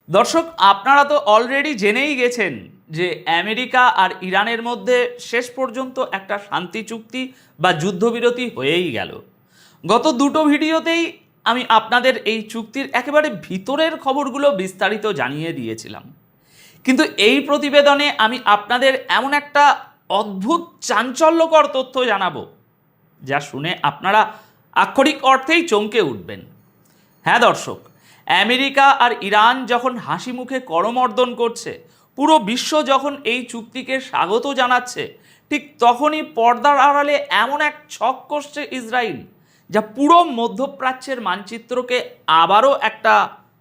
দর্শক, আপনারা তো অলরেডি জেনেই গেছেন যে আমেরিকা আর ইরানের মধ্যে শেষ পর্যন্ত একটা শান্তি চুক্তি বা যুদ্ধবিরতি হয়েই গেল। গত দুটো ভিডিওতেই আমি আপনাদের এই চুক্তির একেবারে ভিতরের খবরগুলো বিস্তারিত জানিয়ে দিয়েছিলাম, কিন্তু এই প্রতিবেদনে আমি আপনাদের এমন একটা অদ্ভুত চাঞ্চল্যকর তথ্য জানাবো যা শুনে আপনারা আক্ষরিক অর্থেই চমকে উঠবেন। হ্যাঁ দর্শক, আমেরিকা আর ইরান যখন হাসি মুখে করমর্দন করছে, পুরো বিশ্ব যখন এই চুক্তিকে স্বাগত জানাচ্ছে, ঠিক তখনই পর্দার আড়ালে এমন এক ছক কষছে ইসরায়েল, যা পুরো মধ্যপ্রাচ্যের মানচিত্রকে আবারও একটা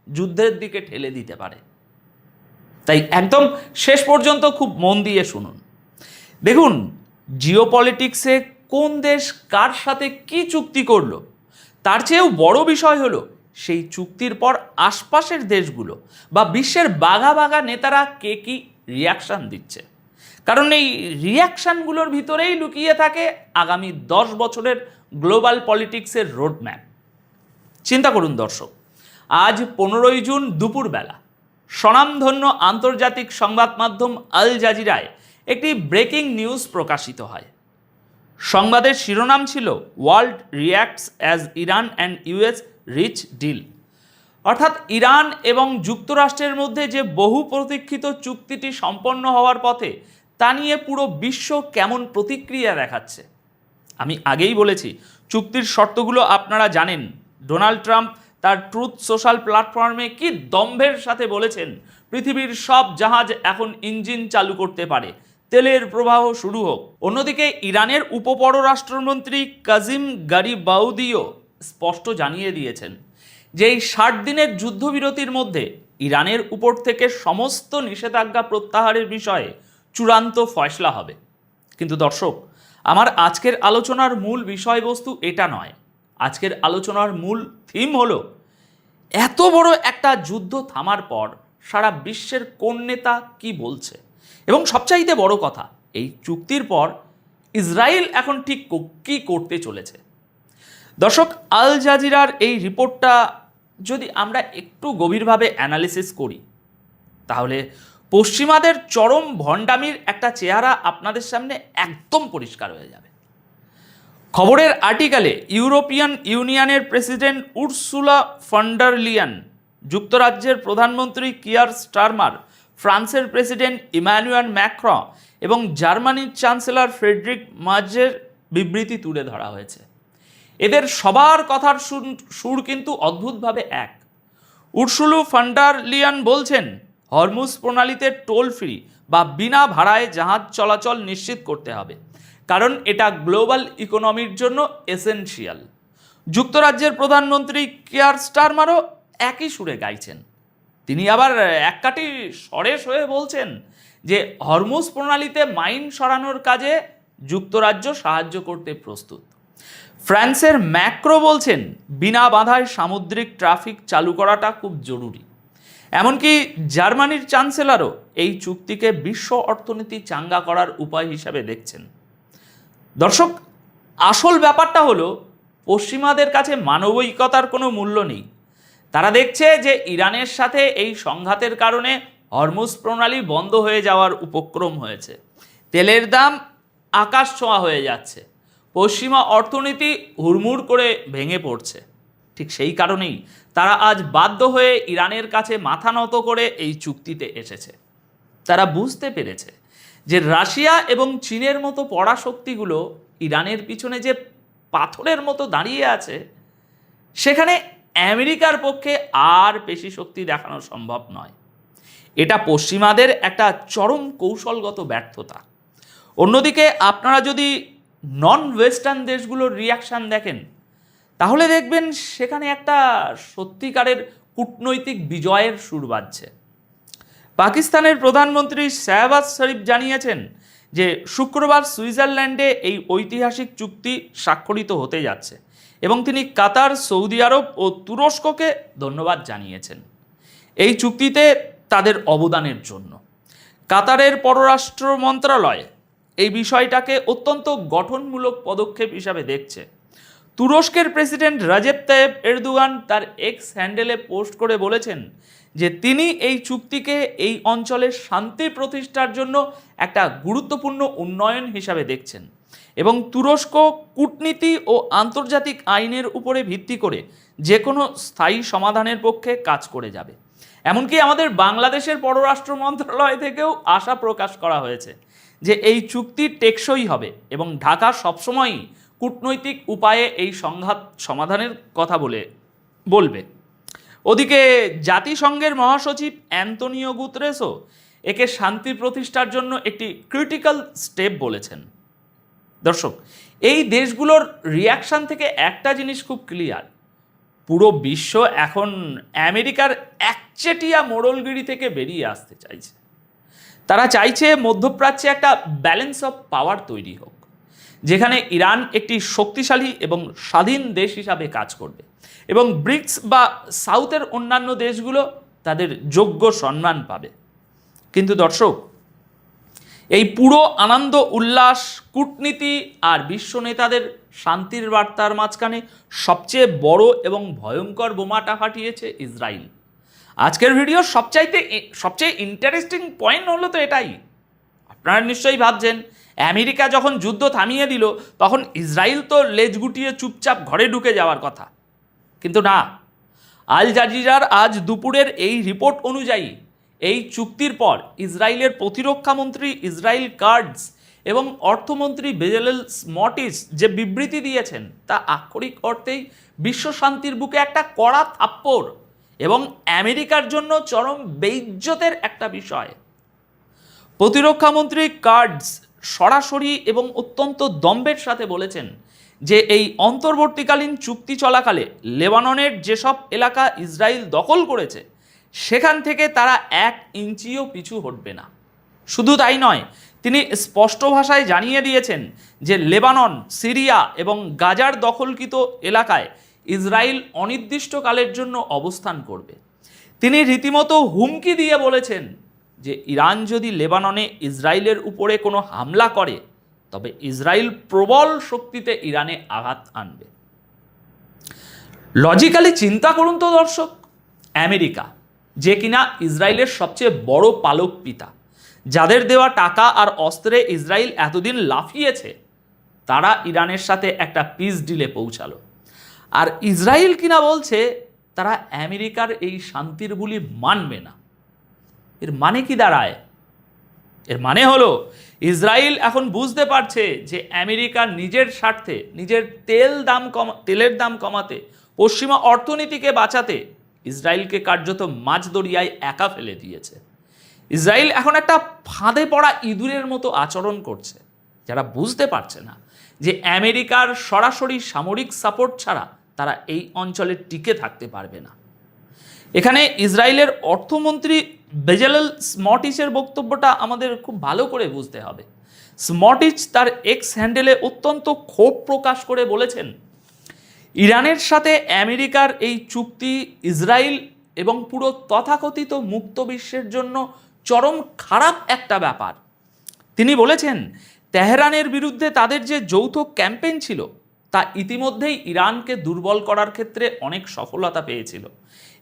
যুদ্ধের দিকে ঠেলে দিতে পারে। তাই একদম শেষ পর্যন্ত খুব মন দিয়ে শুনুন। দেখুন, জিওপলিটিক্সে কোন দেশ কার সাথে কি চুক্তি করলো, তার চেয়েও বড় বিষয় হলো সেই চুক্তির পর আশপাশের দেশগুলো বা বিশ্বের বাঘা বাঘা নেতারা কে কি রিয়াকশান দিচ্ছে। কারণ এই রিয়াকশানগুলোর ভিতরেই লুকিয়ে থাকে আগামী 10 বছরের গ্লোবাল পলিটিক্সের রোডম্যাপ। চিন্তা করুন দর্শক, আজ 15ই জুন দুপুরবেলা স্বনামধন্য আন্তর্জাতিক সংবাদ মাধ্যম আল জাজিরায় একটি ব্রেকিং নিউজ প্রকাশিত হয়। সংবাদের শিরোনাম ছিল world reacts as Iran and US reach deal, অর্থাৎ ইরান এবং যুক্তরাষ্ট্রের মধ্যে যে বহু প্রতীক্ষিত চুক্তিটি সম্পন্ন হওয়ার পথে, তা নিয়ে পুরো বিশ্ব কেমন প্রতিক্রিয়া দেখাচ্ছে। আমি আগেই বলেছি, চুক্তির শর্তগুলো আপনারা জানেন। ডোনাল্ড ট্রাম্প তার ট্রুথ সোশ্যাল প্ল্যাটফর্মে কি দম্ভের সাথে বলেছেন, পৃথিবীর সব জাহাজ এখন ইঞ্জিন চালু করতে পারে, তেলের প্রবাহ শুরু হোক। অন্যদিকে ইরানের উপপররাষ্ট্রমন্ত্রী কাজিম গারিবাউদিও স্পষ্ট জানিয়ে দিয়েছেন যে এই 60 দিনের যুদ্ধবিরতির মধ্যে ইরানের উপর থেকে সমস্ত নিষেধাজ্ঞা প্রত্যাহারের বিষয়ে চূড়ান্ত ফয়সলা হবে। কিন্তু দর্শক, আমার আজকের আলোচনার মূল বিষয়বস্তু এটা নয়। আজকের আলোচনার মূল থিম হলো এত বড় একটা যুদ্ধ থামার পর সারা বিশ্বের কোন নেতা কি বলছে, এবং সবচাইতে বড় কথা, এই চুক্তির পর ইসরায়েল এখন ঠিক কি করতে চলেছে। দর্শক, আল জাজিরার এই রিপোর্টটা যদি আমরা একটু গভীরভাবে অ্যানালিসিস করি, তাহলে পশ্চিমাদের চরম ভণ্ডামির একটা চেহারা আপনাদের সামনে একদম পরিষ্কার হয়ে যাবে। খবরের আর্টিকেলে ইউরোপিয়ান ইউনিয়নের president Ursula von der Leyen, যুক্তরাজ্যের প্রধানমন্ত্রী কিয়ার স্টারমার, ফ্রান্সের প্রেসিডেন্ট ইমানুয়েল ম্যাক্রন এবং জার্মানির চ্যান্সেলর ফ্রেডরিক মার্জের বিবৃতি তুলে ধরা হয়েছে। এদের সবার কথার সুর কিন্তু অদ্ভুতভাবে এক। উর্সুলা ফন ডার লিয়েন বলছেন, হরমুজ প্রণালীতে টোল ফ্রি বা বিনা ভাড়ায় জাহাজ চলাচল নিশ্চিত করতে হবে, কারণ এটা গ্লোবাল ইকোনমির জন্য এসেনশিয়াল। যুক্তরাজ্যের প্রধানমন্ত্রী কিয়ার স্টারমারও একই সুরে গাইছেন। তিনি আবার এককাটি সরেস হয়ে বলছেন যে হরমুজ প্রণালীতে মাইন সরানোর কাজে যুক্তরাজ্য সাহায্য করতে প্রস্তুত। ফ্রান্সের ম্যাক্রো বলছেন, বিনা বাধায় সামুদ্রিক ট্রাফিক চালু করাটা খুব জরুরি। এমনকি জার্মানির চ্যান্সেলরও এই চুক্তিকে বিশ্ব অর্থনীতি চাঙ্গা করার উপায় হিসাবে দেখছেন। দর্শক, আসল ব্যাপারটা হলো পশ্চিমাদের কাছে মানবিকতার কোনো মূল্য নেই। তারা দেখছে যে ইরানের সাথে এই সংঘাতের কারণে হরমুজ প্রণালী বন্ধ হয়ে যাওয়ার উপক্রম হয়েছে, তেলের দাম আকাশ ছোঁয়া হয়ে যাচ্ছে, পশ্চিমা অর্থনীতি হুড়মুড় করে ভেঙে পড়ছে। ঠিক সেই কারণেই তারা আজ বাধ্য হয়ে ইরানের কাছে মাথা নত করে এই চুক্তিতে এসেছে। তারা বুঝতে পেরেছে যে রাশিয়া এবং চীনের মতো পরাশক্তিগুলো ইরানের পিছনে যে পাথরের মতো দাঁড়িয়ে আছে, সেখানে আমেরিকার পক্ষে আর পেশি শক্তি দেখানো সম্ভব নয়। এটা পশ্চিমাদের একটা চরম কৌশলগত ব্যর্থতা। অন্যদিকে আপনারা যদি নন ওয়েস্টার্ন দেশগুলোর রিয়াকশান দেখেন, তাহলে দেখবেন সেখানে একটা সত্যিকারের কূটনৈতিক বিজয়ের সুর বাজছে। পাকিস্তানের প্রধানমন্ত্রী শাহবাজ শরীফ জানিয়েছেন যে শুক্রবার সুইজারল্যান্ডে এই ঐতিহাসিক চুক্তি স্বাক্ষরিত হতে যাচ্ছে, এবং তিনি কাতার, সৌদি আরব ও তুরস্ককে ধন্যবাদ জানিয়েছেন এই চুক্তিতে তাদের অবদানের জন্য। কাতারের পররাষ্ট্র মন্ত্রণালয় এই বিষয়টাকে অত্যন্ত গঠনমূলক পদক্ষেপ হিসাবে দেখছে। তুরস্কের প্রেসিডেন্ট রাজেপ তাইয়েপ এরদোগান তার এক্স হ্যান্ডেলে পোস্ট করে বলেছেন যে তিনি এই চুক্তিকে এই অঞ্চলের শান্তি প্রতিষ্ঠার জন্য একটা গুরুত্বপূর্ণ উন্নয়ন হিসাবে দেখছেন এবং তুরস্ক কূটনীতি ও আন্তর্জাতিক আইনের উপরে ভিত্তি করে যে কোনো স্থায়ী সমাধানের পক্ষে কাজ করে যাবে। এমনকি আমাদের বাংলাদেশের পররাষ্ট্র মন্ত্রণালয় থেকেও আশা প্রকাশ করা হয়েছে যে এই চুক্তি টেকসই হবে এবং ঢাকা সবসময়ই কূটনৈতিক উপায়ে এই সংঘাত সমাধানের কথা বলবে। ওদিকে জাতিসংঘের মহাসচিব অ্যান্তোনিও গুতেরেসও একে শান্তি প্রতিষ্ঠার জন্য একটি ক্রিটিক্যাল স্টেপ বলেছেন। দর্শক, এই দেশগুলোর রিয়াকশন থেকে একটা জিনিস খুব ক্লিয়ার, পুরো বিশ্ব এখন আমেরিকার একচেটিয়া মোড়লগিরি থেকে বেরিয়ে আসতে চাইছে। তারা চাইছে মধ্যপ্রাচ্যে একটা ব্যালেন্স অফ পাওয়ার তৈরি হোক, যেখানে ইরান একটি শক্তিশালী এবং স্বাধীন দেশ হিসাবে কাজ করবে এবং ব্রিক্স বা সাউথের অন্যান্য দেশগুলো তাদের যোগ্য সম্মান পাবে। কিন্তু দর্শক, এই পুরো আনন্দ উল্লাস, কূটনীতি আর বিশ্ব নেতাদের শান্তির বার্তার মাঝখানে সবচেয়ে বড় এবং ভয়ঙ্কর বোমাটা ফাটিয়েছে ইসরায়েল। আজকের ভিডিওর সবচেয়ে ইন্টারেস্টিং পয়েন্ট হলো তো এটাই। আপনারা নিশ্চয়ই ভাবছেন আমেরিকা যখন যুদ্ধ থামিয়ে দিল তখন ইসরায়েল তো লেজ গুটিয়ে চুপচাপ ঘরে ঢুকে যাওয়ার কথা, কিন্তু না। আল জাজিরার আজ দুপুরের এই রিপোর্ট অনুযায়ী এই চুক্তির পর ইসরায়েলের প্রতিরক্ষামন্ত্রী ইসরায়েল কাটজ এবং অর্থমন্ত্রী বেজালেল স্মোট্রিচ যে বিবৃতি দিয়েছেন তা আক্ষরিক অর্থেই বিশ্ব শান্তির বুকে একটা কড়া থাপ্পড় এবং আমেরিকার জন্য চরম বেইজ্জতের একটা বিষয়। প্রতিরক্ষামন্ত্রী কাটজ সরাসরি এবং অত্যন্ত দম্ভের সাথে বলেছেন যে এই অন্তর্বর্তীকালীন চুক্তি চলাকালে লেবাননের যেসব এলাকা ইসরায়েল দখল করেছে সেখান থেকে তারা 1 ইঞ্চিও পিছু হটবে না। শুধু তাই নয়, তিনি স্পষ্ট ভাষায় জানিয়ে দিয়েছেন যে লেবানন, সিরিয়া এবং গাজার দখলকৃত এলাকায় ইসরায়েল অনির্দিষ্টকালের জন্য অবস্থান করবে। তিনি রীতিমতো হুমকি দিয়ে বলেছেন যে ইরান যদি লেবাননে ইসরায়েলের উপরে কোনো হামলা করে তবে ইসরায়েল প্রবল শক্তিতে ইরানে আঘাত আনবে। লজিক্যালি চিন্তা করুন তো দর্শক, আমেরিকা যে কিনা ইসরায়েলের সবচেয়ে বড় পালক পিতা, যাদের দেওয়া টাকা আর অস্ত্রে ইসরায়েল এতদিন লাফিয়েছে, তারা ইরানের সাথে একটা পিস ডিলে পৌঁছালো। আর ইসরায়েল কিনা বলছে তারা আমেরিকার এই শান্তির বুলি মানবে না। এর মানে কি দাঁড়ায়? এর মানে হলো ইসরায়েল এখন বুঝতে পারছে যে আমেরিকা নিজের স্বার্থে, নিজের তেলের দাম কমাতে, পশ্চিমা অর্থনীতিকে বাঁচাতে ইসরায়েলকে কার্যত মাঝ দরিয়ায় একা ফেলে দিয়েছে। ইসরায়েল এখন একটা ফাঁদে পড়া ইঁদুরের মতো আচরণ করছে, যারা বুঝতে পারছে না যে আমেরিকার সরাসরি সামরিক সাপোর্ট ছাড়া তারা এই অঞ্চলে টিকে থাকতে পারবে না। এখানে ইসরায়েলের অর্থমন্ত্রী বেজালেল স্মোট্রিচের বক্তব্যটা আমাদের খুব ভালো করে বুঝতে হবে। স্মোট্রিচ তার এক্স হ্যান্ডেলে অত্যন্ত ক্ষোভ প্রকাশ করে বলেছেন, ইরানের সাথে আমেরিকার এই চুক্তি ইসরায়েল এবং পুরো তথাকথিত মুক্ত বিশ্বের জন্য চরম খারাপ একটা ব্যাপার। তিনি বলেছেন, তেহরানের বিরুদ্ধে তাদের যে যৌথ ক্যাম্পেইন ছিল তা ইতিমধ্যেই ইরানকে দুর্বল করার ক্ষেত্রে অনেক সফলতা পেয়েছিল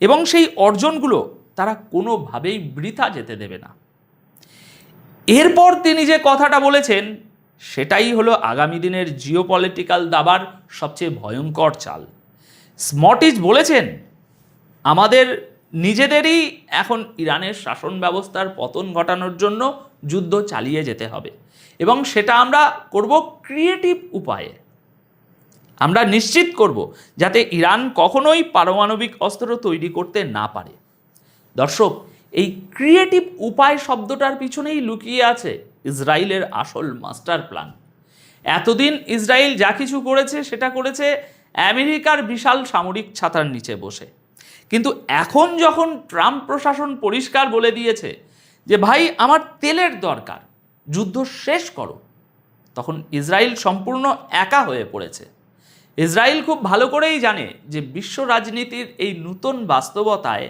এবং সেই অর্জনগুলো তারা কোনোভাবেই বৃথা যেতে দেবে না। এরপর তিনি যে কথাটা বলেছেন সেটাই হলো আগামী দিনের জিওপলিটিক্যাল দাবার সবচেয়ে ভয়ঙ্কর চাল। স্মোট্রিচ বলেছেন, আমাদের নিজেদেরই এখন ইরানের শাসন ব্যবস্থার পতন ঘটানোর জন্য যুদ্ধ চালিয়ে যেতে হবে এবং সেটা আমরা করব ক্রিয়েটিভ উপায়ে। আমরা নিশ্চিত করব যাতে ইরান কখনোই পারমাণবিক অস্ত্র তৈরি করতে না পারে। দর্শক, এই ক্রিয়েটিভ উপায় শব্দটার পিছনেই লুকিয়ে আছে ইসরায়েলের আসল মাস্টার প্ল্যান। এতদিন ইসরায়েল যা কিছু করেছে সেটা করেছে আমেরিকার বিশাল সামরিক ছাতার নিচে বসে, কিন্তু এখন যখন ট্রাম্প প্রশাসন পরিষ্কার বলে দিয়েছে যে ভাই আমার তেলের দরকার, যুদ্ধ শেষ করো, তখন ইসরায়েল সম্পূর্ণ একা হয়ে পড়েছে। ইসরায়েল খুব ভালো করেই জানে যে বিশ্ব রাজনীতির এই নতুন বাস্তবতায়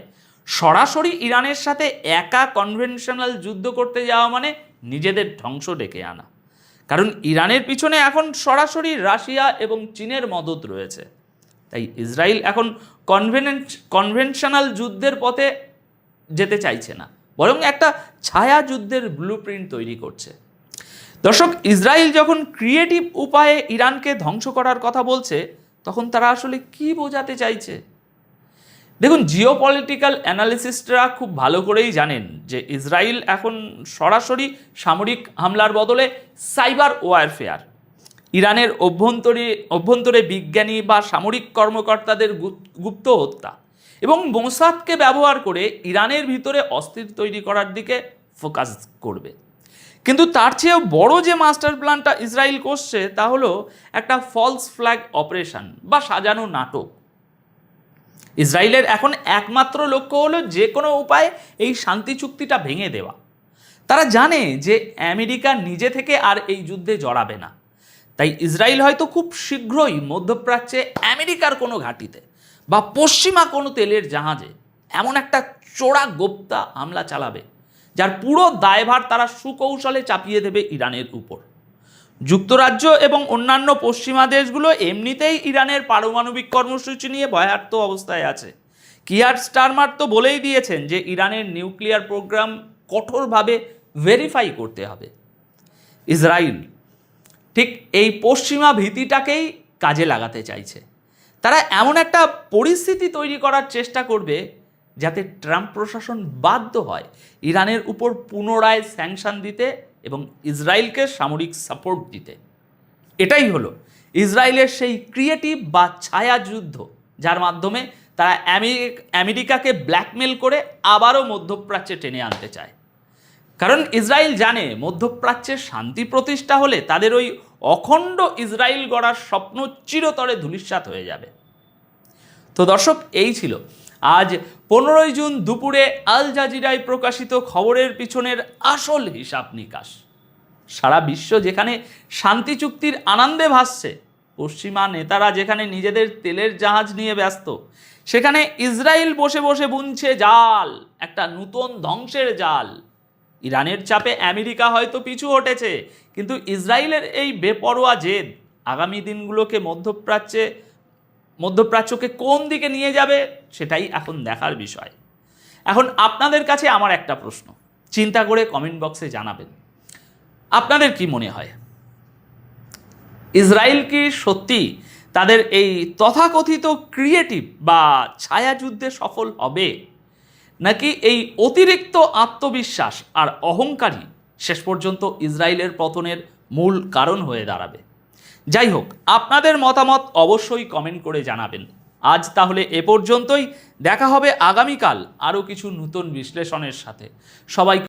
সরাসরি ইরানের সাথে একা কনভেনশনাল যুদ্ধ করতে যাওয়া মানে নিজেদের ধ্বংস ডেকে আনা। কারণ ইরানের পিছনে এখন সরাসরি রাশিয়া এবং চীনের মদত রয়েছে। তাই ইসরায়েল এখন কনভেনশনাল যুদ্ধের পথে যেতে চাইছে না, বরং একটা ছায়া যুদ্ধের ব্লুপ্রিন্ট তৈরি করছে। দর্শক, ইসরায়েল যখন ক্রিয়েটিভ উপায়ে ইরানকে ধ্বংস করার কথা বলছে, তখন তারা আসলে কি বোঝাতে চাইছে? দেখুন, জিওপলিটিক্যাল অ্যানালিসিস্টরা খুব ভালো করেই জানেন যে ইসরায়েল এখন সরাসরি সামরিক হামলার বদলে সাইবার ওয়ারফেয়ার, ইরানের অভ্যন্তরে বিজ্ঞানী বা সামরিক কর্মকর্তাদের গুপ্ত হত্যা এবং মোসাদকে ব্যবহার করে ইরানের ভিতরে অস্থির তৈরি করার দিকে ফোকাস করবে। কিন্তু তার চেয়েও বড় যে মাস্টার প্ল্যানটা ইসরায়েল করছে তা হলো একটা ফলস ফ্ল্যাগ অপারেশন বা সাজানো নাটক। ইসরায়েলের এখন একমাত্র লক্ষ্য হলো যে কোনো উপায়ে এই শান্তি চুক্তিটা ভেঙে দেওয়া। তারা জানে যে আমেরিকা নিজে থেকে আর এই যুদ্ধে জড়াবে না, তাই ইসরায়েল হয়তো খুব শীঘ্রই মধ্যপ্রাচ্যে আমেরিকার কোনো ঘাঁটিতে বা পশ্চিমা কোনো তেলের জাহাজে এমন একটা চোরা গোপ্তা হামলা চালাবে যার পুরো দায়ভার তারা সুকৌশলে চাপিয়ে দেবে ইরানের উপর। যুক্তরাজ্য এবং অন্যান্য পশ্চিমা দেশগুলো এমনিতেই ইরানের পারমাণবিক কর্মসূচি নিয়ে ভয়ার্ত অবস্থায় আছে। কিয়ার স্টারমার তো বলেই দিয়েছেন যে ইরানের নিউক্লিয়ার প্রোগ্রাম কঠোরভাবে ভেরিফাই করতে হবে। ইসরায়েল ঠিক এই পশ্চিমা ভীতিটাকেই কাজে লাগাতে চাইছে। তারা এমন একটা পরিস্থিতি তৈরি করার চেষ্টা করবে যাতে ট্রাম্প প্রশাসন বাধ্য হয় ইরানের উপর পুনরায় স্যাংশন দিতে এবং ইসরায়েলকে সামরিক সাপোর্ট দিতে। এটাই হলো ইসরায়েলের সেই ক্রিয়েটিভ বা ছায়া যুদ্ধ, যার মাধ্যমে তারা আমেরিকাকে ব্ল্যাকমেল করে আবারও মধ্যপ্রাচ্যে টেনে আনতে চায়। কারণ ইসরায়েল জানে মধ্যপ্রাচ্যের শান্তি প্রতিষ্ঠা হলে তাদের ওই অখণ্ড ইসরায়েল গড়ার স্বপ্ন চিরতরে ধূলিসাৎ হয়ে যাবে। তো দর্শক, এই ছিল আজ 15 জুন দুপুরে আল জাজিরায় প্রকাশিত খবরের পিছনের আসল হিসাব নিকাশ। সারা বিশ্ব যেখানে শান্তি চুক্তির আনন্দে ভাসছে, পশ্চিমা নেতারা যেখানে নিজেদের তেলের জাহাজ নিয়ে ব্যস্ত, সেখানে ইসরায়েল বসে বসে বুনছে জাল, একটা নতুন ধ্বংসের জাল। ইরানের চাপে আমেরিকা হয়তো পিছু হটেছে, কিন্তু ইসরায়েলের এই বেপরোয়া জেদ আগামী দিনগুলোকে মধ্যপ্রাচ্যকে কোন দিকে নিয়ে যাবে সেটাই এখন দেখার বিষয়। এখন আপনাদের কাছে আমার একটা প্রশ্ন, চিন্তা করে কমেন্ট বক্সে জানাবেন, আপনাদের কি মনে হয় ইসরায়েল কি সত্যি তাদের এই তথাকথিত ক্রিয়েটিভ বা ছায়া যুদ্ধে সফল হবে, নাকি এই অতিরিক্ত আত্মবিশ্বাস আর অহংকারী শেষ পর্যন্ত ইসরায়েলের পতনের মূল কারণ হয়ে দাঁড়াবে? যাই হোক, আপনাদের মতামত অবশ্যই কমেন্ট করে জানাবেন। আজ তাহলে এ পর্যন্তই, দেখা হবে আগামীকাল আরও কিছু নতুন বিশ্লেষণের সাথে। সবাই